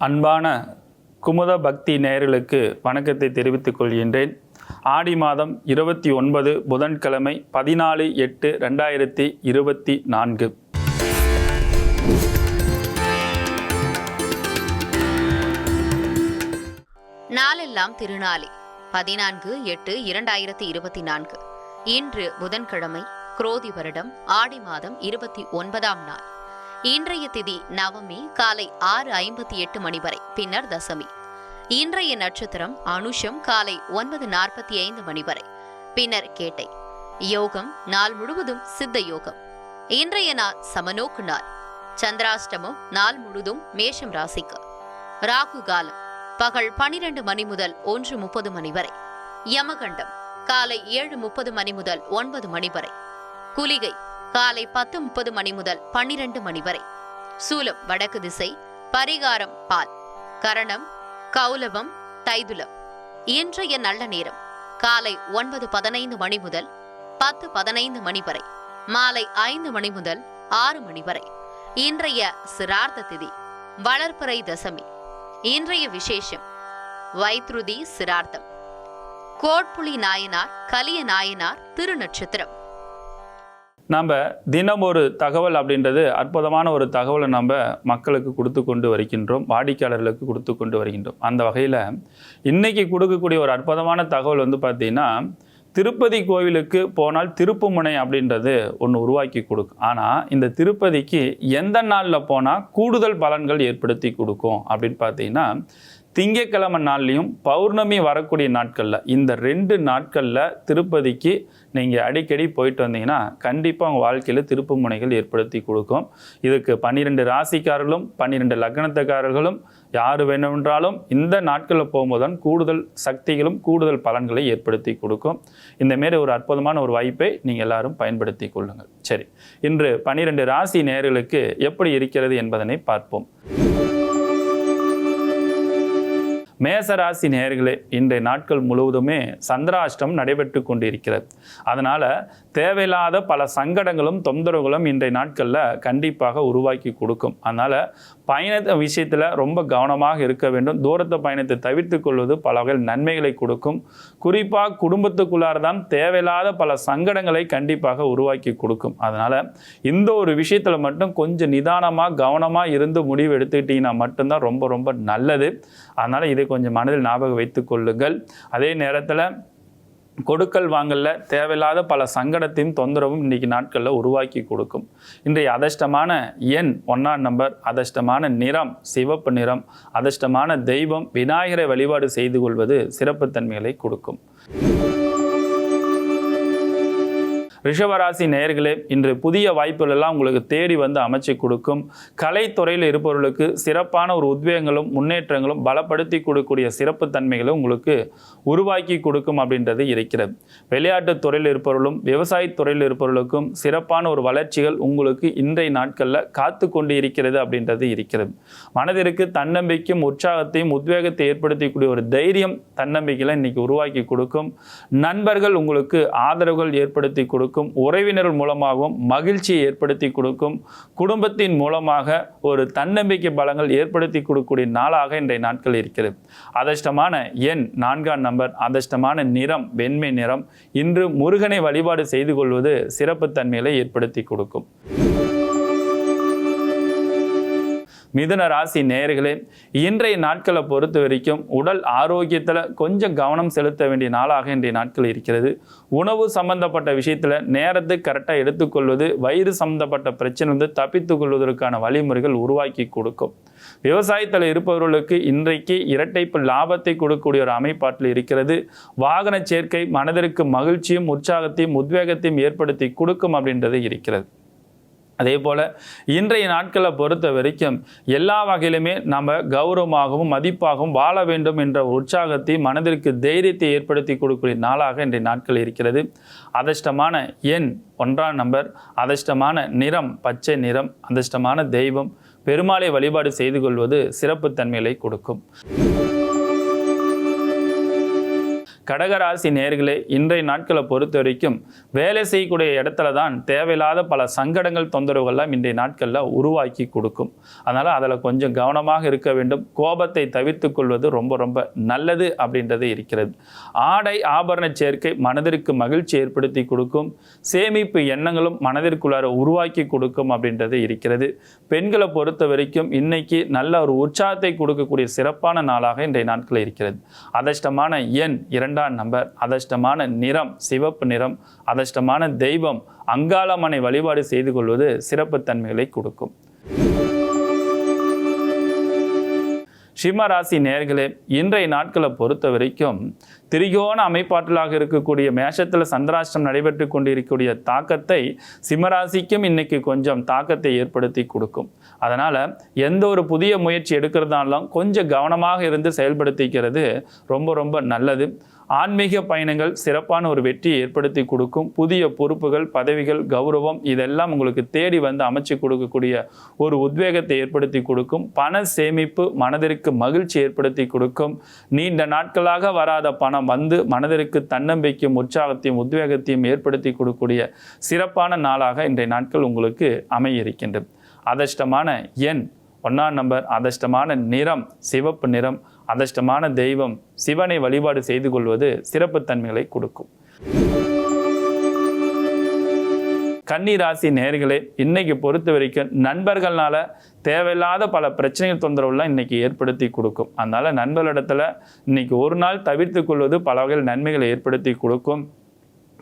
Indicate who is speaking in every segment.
Speaker 1: அன்பான குமுத பக்தி நேயர்களுக்கு வணக்கத்தை தெரிவித்துக் கொள்கின்றேன். ஆடி மாதம் 29 புதன்கிழமை 14/8/2024.
Speaker 2: நாளெல்லாம் திருநாளே 14/8/2024. இன்று புதன்கிழமை, குரோதி வருடம், ஆடி மாதம் 29ஆம் நாள். இன்றைய திதி நவமி, காலை 6:58 மணி வரை, பின்னர் தசமி. இன்றைய நட்சத்திரம் அனுஷம், காலை 9:45 மணி வரை, பின்னர் கேட்டை. யோகம் நாள் முழுவதும் சித்த யோகம். இன்றைய நாள் சமநோக்கு நாள். சந்திராஷ்டமம் நாள் முழுதும் மேஷம் ராசிக்கு. ராகு காலம் பகல் 12 மணி முதல் 1:30 மணி வரை. யமகண்டம் காலை 7:30 மணி முதல் 9 மணி வரை. குளிகை காலை 10:30 மணி முதல் 12 மணி வரை. சூலம் வடக்கு திசை. பரிகாரம் பால். கரணம் கௌலவம் தைதுலம். இன்றைய நல்ல நேரம் காலை 9:15 மணி முதல் 10:15 மணி வரை. மாலை 5 மணி முதல் 6 மணி வரை. இன்றைய சிரார்த்த திதி வளர்பிறை தசமி. இன்றைய விசேஷம் வைத்ருதி சிரார்த்தம். கோட்புலி நாயனார் கலிய நாயனார் திருநட்சத்திரம்.
Speaker 1: நம்ம தினம் ஒரு தகவல் அப்படின்றது அற்புதமான ஒரு தகவலை நம்ம மக்களுக்கு கொடுத்து கொண்டு வருகின்றோம், வாடிக்கையாளர்களுக்கு கொடுத்து கொண்டு வருகின்றோம். அந்த வகையில் இன்னைக்கு கொடுக்கக்கூடிய ஒரு அற்புதமான தகவல் பார்த்தீங்கன்னா, திருப்பதி கோவிலுக்கு போனால் திருப்புமுனை அப்படின்றது ஒன்று உருவாக்கி கொடுக்கும். ஆனால் இந்த திருப்பதிக்கு எந்த நாளில் போனால் கூடுதல் பலன்கள் ஏற்படுத்தி கொடுக்கும் அப்படின்னு பார்த்தீங்கன்னா, திங்கட்கிழமை நாள்லையும் பௌர்ணமி வரக்கூடிய நாட்களில், இந்த 2 நாட்களில் திருப்பதிக்கு நீங்கள் அடிக்கடி போயிட்டு வந்தீங்கன்னா கண்டிப்பாக உங்கள் வாழ்க்கையில் திருப்பு முனைகள் ஏற்படுத்தி கொடுக்கும். இதுக்கு 12 ராசிக்காரர்களும் 12 லக்னத்துக்காரர்களும் யார் வேணுமென்றாலும் இந்த நாட்களில் போகும்போது தான் கூடுதல் சக்திகளும் கூடுதல் பலன்களை ஏற்படுத்தி கொடுக்கும். இந்தமாரி ஒரு அற்புதமான ஒரு வாய்ப்பை நீங்கள் எல்லாரும் பயன்படுத்தி கொள்ளுங்கள். சரி, இன்று 12 ராசி நேயர்களுக்கு எப்படி இருக்கிறது என்பதனை பார்ப்போம். மேசராசி நேயர்களே, இன்றைய நாட்கள் முழுவதுமே சந்திராஷ்டம் நடைபெற்று கொண்டிருக்கிறது. அதனால் தேவையில்லாத பல சங்கடங்களும் தொந்தரவுகளும் இன்றைய நாட்களில் கண்டிப்பாக உருவாக்கி கொடுக்கும். அதனால் பயண விஷயத்தில் ரொம்ப கவனமாக இருக்க வேண்டும். தூரத்து பயணத்தை தவிர்த்து கொள்வது பல வகையில் நன்மைகளை கொடுக்கும். குறிப்பாக குடும்பத்துக்குள்ளார தான் தேவையில்லாத பல சங்கடங்களை கண்டிப்பாக உருவாக்கி கொடுக்கும். அதனால் இந்த ஒரு விஷயத்தில் மட்டும் கொஞ்சம் நிதானமாக கவனமாக இருந்து முடிவு எடுத்துக்கிட்டிங்கன்னா மட்டும்தான் ரொம்ப ரொம்ப நல்லது. அதனால் இதை கொஞ்சம் மனதில் ஞாபகம் வைத்துக் கொள்ளுங்கள். அதே நேரத்தில் கொடுக்கல் வாங்கல தேவையில்லாத பல சங்கடத்தையும் தொந்தரவும் இன்றைக்கி நாட்களில் உருவாக்கி கொடுக்கும். இன்றைய அதிர்ஷ்டமான எண் 1ஆம் நம்பர். அதிர்ஷ்டமான நிறம் சிவப்பு நிறம். அதிர்ஷ்டமான தெய்வம் விநாயகரை வழிபாடு செய்து கொள்வது சிறப்புத்தன்மைகளை கொடுக்கும். ரிஷபராசி நேயர்களே, இன்று புதிய வாய்ப்புகள் எல்லாம் உங்களுக்கு தேடி வந்து அமைச்சு கொடுக்கும். கலைத்துறையில் இருப்பவர்களுக்கு சிறப்பான ஒரு உத்வேகங்களும் முன்னேற்றங்களும் பலப்படுத்தி கொடுக்கக்கூடிய சிறப்பு தன்மைகளும் உங்களுக்கு உருவாக்கி கொடுக்கும் அப்படின்றது இருக்கிறது. விளையாட்டுத் துறையில் இருப்பவர்களும் விவசாயத்துறையில் இருப்பவர்களுக்கும் சிறப்பான ஒரு வளர்ச்சிகள் உங்களுக்கு இன்றைய நாட்களில் காத்து கொண்டு இருக்கிறது அப்படின்றது இருக்கிறது. மனதிற்கு தன்னம்பிக்கையும் உற்சாகத்தையும் உத்வேகத்தை ஏற்படுத்தக்கூடிய ஒரு தைரியம் தன்னம்பிக்கையில் இன்னைக்கு உருவாக்கி கொடுக்கும். நண்பர்கள் உங்களுக்கு ஆதரவுகள் ஏற்படுத்தி கொடுக்கும். உறவினர்கள் மூலமாகவும் மகிழ்ச்சியை ஏற்படுத்தி கொடுக்கும். குடும்பத்தின் மூலமாக ஒரு தன்னம்பிக்கை பலங்கள் ஏற்படுத்தி கொடுக்கக்கூடிய நாளாக இன்றைய நாட்கள் இருக்கிறது. அதிர்ஷ்டமான எண் 4ஆம் நம்பர். அதிர்ஷ்டமான நிறம் வெண்மை நிறம். இன்று முருகனை வழிபாடு செய்து கொள்வது சிறப்பு தன்மைகளை ஏற்படுத்தி கொடுக்கும். மிதுன ராசி நேயர்களே, இன்றைய நாட்களை பொறுத்த வரைக்கும் உடல் ஆரோக்கியத்தில் கொஞ்சம் கவனம் செலுத்த வேண்டிய நாளாக இன்றைய நாட்கள் இருக்கிறது. உணவு சம்பந்தப்பட்ட விஷயத்தில் நேரத்துக்கு கரெக்டாக எடுத்துக்கொள்வது, வயிறு சம்பந்தப்பட்ட பிரச்சனை தப்பித்து கொள்வதற்கான வழிமுறைகள் உருவாக்கி கொடுக்கும். விவசாயத்தில் இருப்பவர்களுக்கு இன்றைக்கு இரட்டைப்பு லாபத்தை கொடுக்கக்கூடிய ஒரு அமைப்பாட்டில் இருக்கிறது. வாகன சேர்க்கை மனதிற்கு மகிழ்ச்சியும் உற்சாகத்தையும் உத்வேகத்தையும் ஏற்படுத்தி கொடுக்கும் அப்படின்றது இருக்கிறது. அதே போல் இன்றைய நாட்களை பொறுத்த வரைக்கும் எல்லா வகையிலுமே நம்ம கௌரவமாகவும் மதிப்பாகவும் வாழ வேண்டும் என்ற உற்சாகத்தை மனதிற்கு தைரியத்தை ஏற்படுத்தி கொடுக்கக்கூடிய நாளாக இன்றைய நாட்கள் இருக்கிறது. அதிர்ஷ்டமான எண் 1ஆம் நம்பர். அதிர்ஷ்டமான நிறம் பச்சை நிறம். அதிர்ஷ்டமான தெய்வம் பெருமாளை வழிபாடு செய்து கொள்வது சிறப்பு தன்மைகளை கொடுக்கும். கடகராசி நேயர்களே, இன்றைய நாட்களை பொறுத்த வரைக்கும் வேலை செய்யக்கூடிய இடத்துல தான் தேவையில்லாத பல சங்கடங்கள் தொந்தரவுகள்லாம் இன்றைய நாட்களில் உருவாக்கி கொடுக்கும். அதனால் அதில் கொஞ்சம் கவனமாக இருக்க வேண்டும். கோபத்தை தவிர்த்து கொள்வது ரொம்ப ரொம்ப நல்லது அப்படின்றது இருக்கிறது. ஆடை ஆபரண சேர்க்கை மனதிற்கு மகிழ்ச்சி ஏற்படுத்தி கொடுக்கும். சேமிப்பு எண்ணங்களும் மனதிற்குள்ளார உருவாக்கி கொடுக்கும் அப்படின்றது இருக்கிறது. பெண்களை பொறுத்த வரைக்கும் இன்னைக்கு நல்ல ஒரு உற்சாகத்தை கொடுக்கக்கூடிய சிறப்பான நாளாக இன்றைய நாட்கள் இருக்கிறது. அதிர்ஷ்டமான எண் 2ஆம் நம்பர். அதிர்ஷ்டமான நிறம் சிவப்பு நிறம். அதிர்ஷ்டமான தெய்வம் அங்காளம்மனை வழிபாடு செய்து கொள்வது சிறப்பு தன்மைகளை கொடுக்கும். சிம்ம ராசி நேயர்களே, இன்றைய நாட்களை பொறுத்த வரைக்கும் திரிகோண அமைப்பாற்றலாக இருக்கக்கூடிய மேஷத்தில் சந்திராஷ்டம் நடைபெற்று கொண்டிருக்கக்கூடிய தாக்கத்தை சிம்மராசிக்கும் இன்னைக்கு கொஞ்சம் தாக்கத்தை ஏற்படுத்தி கொடுக்கும். அதனால் எந்த ஒரு புதிய முயற்சி எடுக்கிறதாலும் கொஞ்சம் கவனமாக இருந்து செயல்படுத்திக்கிறது ரொம்ப ரொம்ப நல்லது. ஆன்மீக பயணங்கள் சிறப்பான ஒரு வெற்றியை ஏற்படுத்தி கொடுக்கும். புதிய பொறுப்புகள், பதவிகள், கௌரவம் இதெல்லாம் உங்களுக்கு தேடி வந்து அமைச்சு கொடுக்கக்கூடிய ஒரு உத்வேகத்தை ஏற்படுத்தி கொடுக்கும். பண சேமிப்பு மனதிற்கு மகிழ்ச்சி ஏற்படுத்தி கொடுக்கும். நீண்ட நாட்களாக வராத பணம் வந்து மனதிற்கு தன்னம்பிக்கையும் உற்சாகத்தையும் உத்வேகத்தையும் ஏற்படுத்தி கொடுக்கக்கூடிய சிறப்பான நாளாக இன்றைய நாட்கள் உங்களுக்கு அமைய இருக்கின்றது. அதிர்ஷ்டமான எண் 1ஆம் நம்பர். அதிர்ஷ்டமான நிறம் சிவப்பு நிறம். அதிர்ஷ்டமான தெய்வம் சிவனை வழிபாடு செய்து கொள்வது சிறப்பு தன்மைகளை கொடுக்கும். கன்னி ராசி நேயர்களே, இன்னைக்கு பொறுத்த வரைக்கும் நண்பர்களால தேவையில்லாத பல பிரச்சனைகள் தொந்தரவுலாம் இன்னைக்கு ஏற்படுத்தி கொடுக்கும். அதனால நண்பர்களிடத்துல இன்னைக்கு ஒரு நாள் தவிர்த்து கொள்வது பல வகையில் நன்மைகளை ஏற்படுத்தி கொடுக்கும்.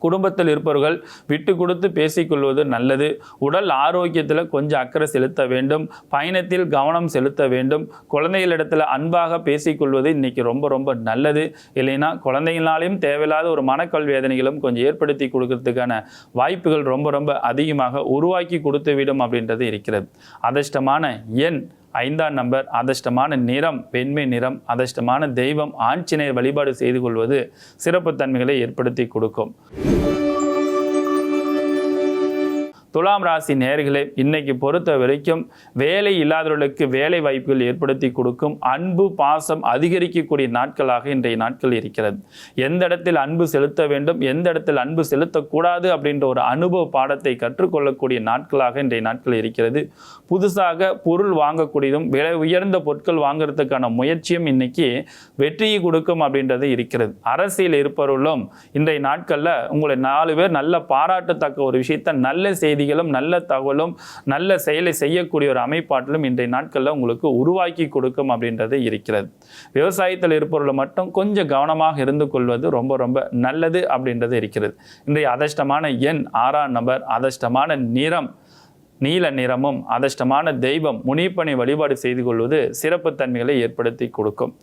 Speaker 1: குடும்பத்தில் இருப்பவர்கள் விட்டு கொடுத்து பேசிக்கொள்வது நல்லது. உடல் ஆரோக்கியத்தில் கொஞ்சம் அக்கறை செலுத்த வேண்டும். பயணத்தில் கவனம் செலுத்த வேண்டும். குழந்தைகளிடத்தில் அன்பாக பேசிக்கொள்வது இன்னைக்கு ரொம்ப ரொம்ப நல்லது. இல்லைன்னா குழந்தைகளாலையும் தேவையில்லாத ஒரு மனக்கல் வேதனைகளும் கொஞ்சம் ஏற்படுத்தி கொடுக்கறதுக்கான வாய்ப்புகள் ரொம்ப ரொம்ப அதிகமாக உருவாக்கி கொடுத்து விடும் அப்படின்றது இருக்கிறது. அதிர்ஷ்டமான எண் 5ஆம் நம்பர். அதிர்ஷ்டமான நிறம் வெண்மை நிறம். அதிர்ஷ்டமான தெய்வம் ஆஞ்சநேயர் வழிபாடு செய்து கொள்வது சிறப்பு தன்மைகளை ஏற்படுத்தி கொடுக்கும். துலாம் ராசி நேயர்களே, இன்னைக்கு பொறுத்த வரைக்கும் வேலை இல்லாதவர்களுக்கு வேலை வாய்ப்புகள் ஏற்படுத்தி கொடுக்கும். அன்பு பாசம் அதிகரிக்கக்கூடிய நாட்களாக இன்றைய நாட்கள் இருக்கிறது. எந்த இடத்தில் அன்பு செலுத்த வேண்டும், எந்த இடத்தில் அன்பு செலுத்தக்கூடாது அப்படின்ற ஒரு அனுபவ பாடத்தை கற்றுக்கொள்ளக்கூடிய நாட்களாக இன்றைய நாட்கள் இருக்கிறது. புதுசாக பொருள் வாங்கக்கூடியதும் விலை உயர்ந்த பொருட்கள் வாங்குறதுக்கான முயற்சியும் இன்னைக்கு வெற்றியை கொடுக்கும் அப்படின்றது இருக்கிறது. அரசியல் இருப்பவர்களும் இன்றைய நாட்களில் உங்களை 4 பேர் நல்ல பாராட்டத்தக்க ஒரு விஷயத்தை நல்ல செய்திகளும் நல்ல தகவலும் நல்ல செயலை செய்யக்கூடிய ஒரு அமைப்பாட்டிலும் இன்றைய நாட்களில் உங்களுக்கு உருவாக்கி கொடுக்கும் அப்படின்றது இருக்கிறது. விவசாயத்தில் இருப்பவர்கள் மட்டும் கொஞ்சம் கவனமாக இருந்து கொள்வது ரொம்ப ரொம்ப நல்லது அப்படின்றது இருக்கிறது. இன்றைய அதிர்ஷ்டமான எண் 6ஆம் நம்பர். அதிர்ஷ்டமான நிறம் நீல நிறமும். அதிர்ஷ்டமான தெய்வம் முனிப்பனை வழிபாடு செய்து கொள்வது சிறப்பு தன்மைகளை ஏற்படுத்தி கொடுக்கும்.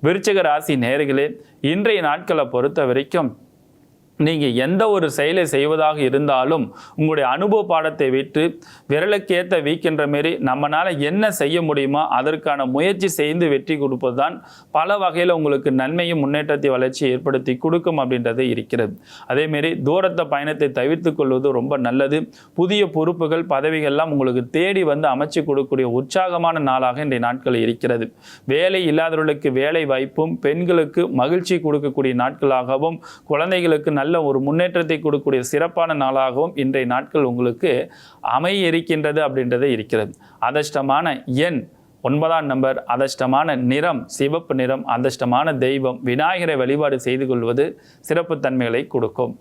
Speaker 1: விருச்சிக ராசி நேயர்களே, இன்றைய நாட்களை பொறுத்த வரைக்கும் நீங்கள் எந்த ஒரு செயலை செய்வதாக இருந்தாலும் உங்களுடைய அனுபவ பாடத்தை விட்டு விரலுக்கேற்ற வீக்கின்ற மாரி நம்மளால் என்ன செய்ய முடியுமோ அதற்கான முயற்சி செய்து வெற்றி கொடுப்பது தான் பல வகையில் உங்களுக்கு நன்மையும் முன்னேற்றத்தை வளர்ச்சி ஏற்படுத்தி கொடுக்கும் அப்படின்றது இருக்கிறது. அதேமாரி தூரத்த பயணத்தை தவிர்த்து கொள்வது ரொம்ப நல்லது. புதிய பொறுப்புகள் பதவிகள்லாம் உங்களுக்கு தேடி வந்து அமைச்சு கொடுக்கக்கூடிய உற்சாகமான நாளாக இன்றைய நாட்கள் இருக்கிறது. வேலை இல்லாதவர்களுக்கு வேலை வாய்ப்பும் பெண்களுக்கு மகிழ்ச்சி கொடுக்கக்கூடிய நாட்களாகவும் குழந்தைகளுக்கு நல்ல ஒரு முன்னேற்றத்தை கொடுக்கக்கூடிய சிறப்பான நாளாகவும் இன்றைய நாட்கள் உங்களுக்கு அமைய இருக்கின்றது அப்படின்றது இருக்கிறது. அதிர்ஷ்டமான எண் 9ஆம் நம்பர். அதிர்ஷ்டமான நிறம் சிவப்பு நிறம். அதிர்ஷ்டமான தெய்வம் விநாயகரை வழிபாடு செய்து கொள்வது சிறப்பு தன்மைகளை கொடுக்கும்.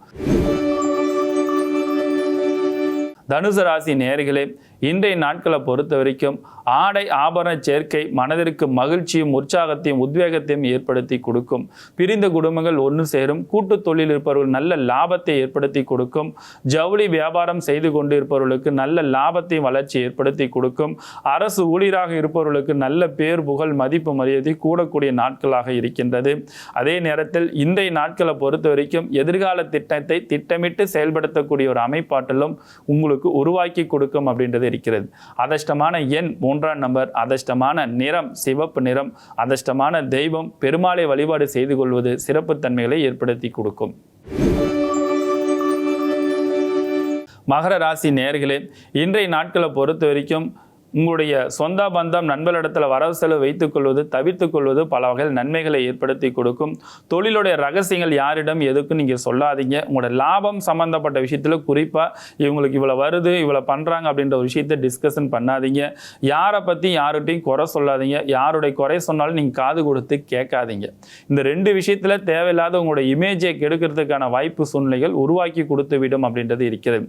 Speaker 1: தனுசு ராசி நேயர்களே, இன்றைய நாட்களை பொறுத்த வரைக்கும் ஆடை ஆபரண சேர்க்கை மனதிற்கு மகிழ்ச்சியும் உற்சாகத்தையும் உத்வேகத்தையும் ஏற்படுத்தி கொடுக்கும். பிரிந்த குடும்பங்கள் ஒன்று சேரும். கூட்டு தொழில் இருப்பவர்கள் நல்ல லாபத்தை ஏற்படுத்தி கொடுக்கும். ஜவுளி வியாபாரம் செய்து கொண்டிருப்பவர்களுக்கு நல்ல லாபத்தையும் வளர்ச்சி ஏற்படுத்தி கொடுக்கும். அரசு ஊழியராக இருப்பவர்களுக்கு நல்ல பேர் புகழ் மதிப்பு மரியாதை கூடக்கூடிய நாட்களாக இருக்கின்றது. அதே நேரத்தில் இன்றைய நாட்களை பொறுத்த வரைக்கும் எதிர்கால திட்டத்தை திட்டமிட்டு செயல்படுத்தக்கூடிய ஒரு அமைப்பாட்டிலும் உங்களுக்கு உருவாக்கி கொடுக்கும் அப்படின்றது இருக்கிறது. அதிர்ஷ்டமான எண் 3ஆம் நம்பர். அதிர்ஷ்டமான நிறம் சிவப்பு நிறம். அதிர்ஷ்டமான தெய்வம் பெருமாளை வழிபாடு செய்து கொள்வது சிறப்பு தன்மைகளை ஏற்படுத்தி கொடுக்கும். மகர ராசி நேயர்களே, இன்றைய நாட்களை பொறுத்த வரைக்கும் உங்களுடைய சொந்த பந்தம் நண்பர்களிடத்தில் வரவு செலவு வைத்துக் கொள்வது தவிர்த்து கொள்வது பல வகையில் நன்மைகளை ஏற்படுத்தி கொடுக்கும். தொழிலுடைய ரகசியங்கள் யாரிடம் எதுக்கும் நீங்கள் சொல்லாதீங்க. உங்களோட லாபம் சம்பந்தப்பட்ட விஷயத்தில் குறிப்பாக இவங்களுக்கு இவ்வளோ வருது இவ்வளோ பண்ணுறாங்க அப்படின்ற ஒரு விஷயத்தை டிஸ்கஷன் பண்ணாதீங்க. யாரை பற்றி யார்கிட்டையும் குறை சொல்லாதீங்க. யாருடைய குறை சொன்னாலும் நீங்கள் காது கொடுத்து கேட்காதீங்க. இந்த ரெண்டு விஷயத்தில் தேவையில்லாத உங்களோட இமேஜை கெடுக்கிறதுக்கான வாய்ப்பு சூழ்நிலைகள் உருவாக்கி கொடுத்து விடும் அப்படின்றது இருக்கிறது.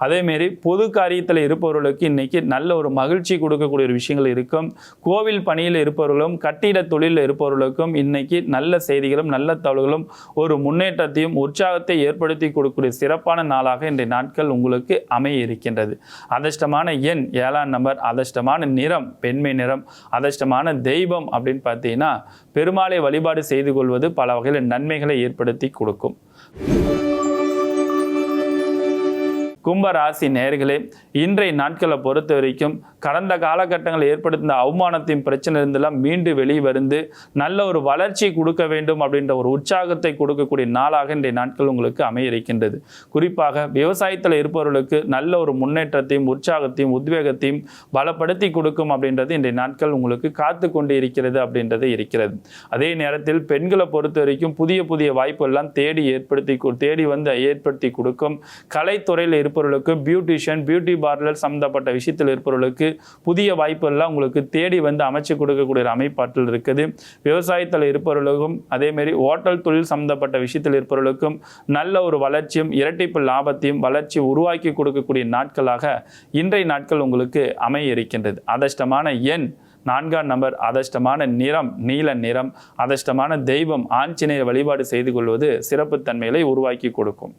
Speaker 1: அதேமாரி பொது காரியத்தில் இருப்பவர்களுக்கு இன்னைக்கு நல்ல ஒரு மகிழ்ச்சி கொடுக்கக்கூடிய ஒரு விஷயங்கள் இருக்கும். கோவில் பணியில் இருப்பவர்களும் கட்டிட தொழிலில் இருப்பவர்களுக்கும் இன்னைக்கு நல்ல செய்திகளும் நல்ல தகவல்களும் ஒரு முன்னேற்றத்தையும் உற்சாகத்தை ஏற்படுத்தி கொடுக்கக்கூடிய சிறப்பான நாளாக இன்றைய நாட்கள் உங்களுக்கு அமைய இருக்கின்றது. அதிர்ஷ்டமான எண் 7ஆம் நம்பர். அதிர்ஷ்டமான நிறம் பெண்மை நிறம். அதிர்ஷ்டமான தெய்வம் அப்படின்னு பார்த்தீங்கன்னா பெருமாளை வழிபாடு செய்து கொள்வது பல வகையில் நன்மைகளை ஏற்படுத்தி கொடுக்கும். கும்பராசி நேயர்களே, இன்றைய நாட்களை பொறுத்த வரைக்கும் கடந்த காலகட்டங்களில் ஏற்படுத்தின அவமானத்தின் பிரச்சனை இருந்தெல்லாம் மீண்டு வெளியே வந்து நல்ல ஒரு வளர்ச்சி கொடுக்க வேண்டும் அப்படின்ற ஒரு உற்சாகத்தை கொடுக்கக்கூடிய நாளாக இன்றைய நாட்கள் உங்களுக்கு அமைய இருக்கின்றது. குறிப்பாக விவசாயத்தில் இருப்பவர்களுக்கு நல்ல ஒரு முன்னேற்றத்தையும் உற்சாகத்தையும் உத்வேகத்தையும் பலப்படுத்தி கொடுக்கும் அப்படின்றது இன்றைய நாட்கள் உங்களுக்கு காத்து கொண்டு இருக்கிறது அப்படின்றது இருக்கிறது. அதே நேரத்தில் பெண்களை பொறுத்த வரைக்கும் புதிய புதிய வாய்ப்பு எல்லாம் தேடி வந்து ஏற்படுத்தி கொடுக்கும். கலைத்துறையில் இருப்பவர்களுக்கு பியூட்டிஷியன் பியூட்டி பார்லர் சம்பந்தப்பட்ட விஷயத்தில் இருப்பவர்களுக்கு புதிய வாய்ப்பு எல்லாம் உங்களுக்கு தேடி வந்து அமைச்சு கொடுக்கக்கூடிய அமைப்பாற்றல் இருக்குது. விவசாயத்தில் இருப்பவர்களுக்கும் அதேமாரி ஹோட்டல் தொழில் சம்பந்தப்பட்ட விஷயத்தில் இருப்பவர்களுக்கும் நல்ல ஒரு வளர்ச்சியும் இரட்டிப்பு லாபத்தையும் வளர்ச்சி உருவாக்கி கொடுக்கக்கூடிய நாட்களாக இன்றைய நாட்கள் உங்களுக்கு அமைய இருக்கின்றது. அதிர்ஷ்டமான எண் 4ஆம் நம்பர். அதிர்ஷ்டமான நிறம் நீல நிறம். அதிர்ஷ்டமான தெய்வம் ஆஞ்சநேயர் வழிபாடு செய்து கொள்வது சிறப்பு தன்மைகளை உருவாக்கி கொடுக்கும்.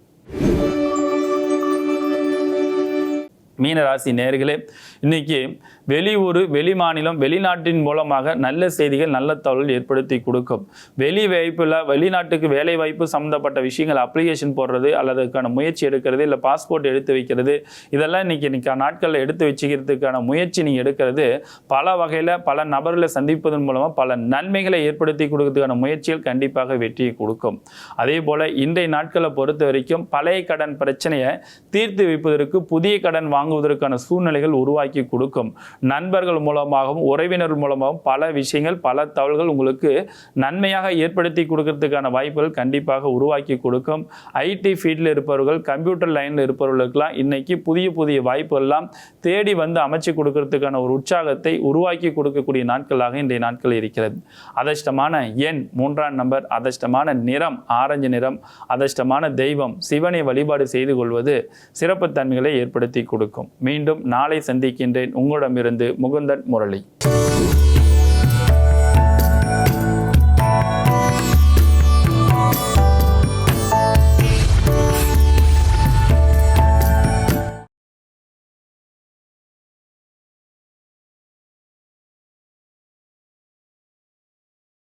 Speaker 1: மீனராசி நேயர்களே, இன்னைக்கு வெளியூர் வெளி மாநிலம் வெளிநாட்டின் மூலமாக நல்ல செய்திகள் நல்ல தகவல் ஏற்படுத்தி கொடுக்கும். வெளிநாட்டுக்கு வேலை வாய்ப்பு சம்மந்தப்பட்ட விஷயங்கள் அப்ளிகேஷன் போடுறது அல்லது அதுக்கான முயற்சி எடுக்கிறது இல்லை பாஸ்போர்ட் எடுத்து வைக்கிறது இதெல்லாம் இன்னைக்கு நாட்களில் எடுத்து வச்சுக்கிறதுக்கான முயற்சி நீங்கள் எடுக்கிறது பல வகையில் பல நபர்களை சந்திப்பதன் மூலமாக பல நன்மைகளை ஏற்படுத்தி கொடுக்கறதுக்கான முயற்சிகள் கண்டிப்பாக வெற்றியை கொடுக்கும். அதே போல் இன்றைய நாட்களை பொறுத்த வரைக்கும் பழைய கடன் பிரச்சனையை தீர்த்து வைப்பதற்கு புதிய கடன் வாங்குவதற்கான சூழ்நிலைகள் உருவாக்கி கொடுக்கும். நண்பர்கள் மூலமாகவும் உறவினர்கள் மூலமாகவும் பல விஷயங்கள் பல தகவல்கள் உங்களுக்கு நன்மையாக ஏற்படுத்தி கொடுக்கறதுக்கான வாய்ப்புகள் கண்டிப்பாக உருவாக்கி கொடுக்கும். ஐடி ஃபீல்டில் இருப்பவர்கள் கம்ப்யூட்டர் லைனில் இருப்பவர்களுக்கெல்லாம் இன்னைக்கு புதிய புதிய வாய்ப்புகள்லாம் தேடி வந்து அமைச்சு கொடுக்கறதுக்கான ஒரு உற்சாகத்தை உருவாக்கி கொடுக்கக்கூடிய நாட்களாக இன்றைய நாட்கள் இருக்கிறது. அதிர்ஷ்டமான எண் 3ஆம் நம்பர். அதிர்ஷ்டமான நிறம் ஆரஞ்சு நிறம். அதிர்ஷ்டமான தெய்வம் சிவனை வழிபாடு செய்து கொள்வது சிறப்பு தன்மைகளை ஏற்படுத்தி கொடுக்கும். மீண்டும் நாளை சந்திக்கின்றேன். உங்களிடமிருந்து முகுந்தன் முரளி.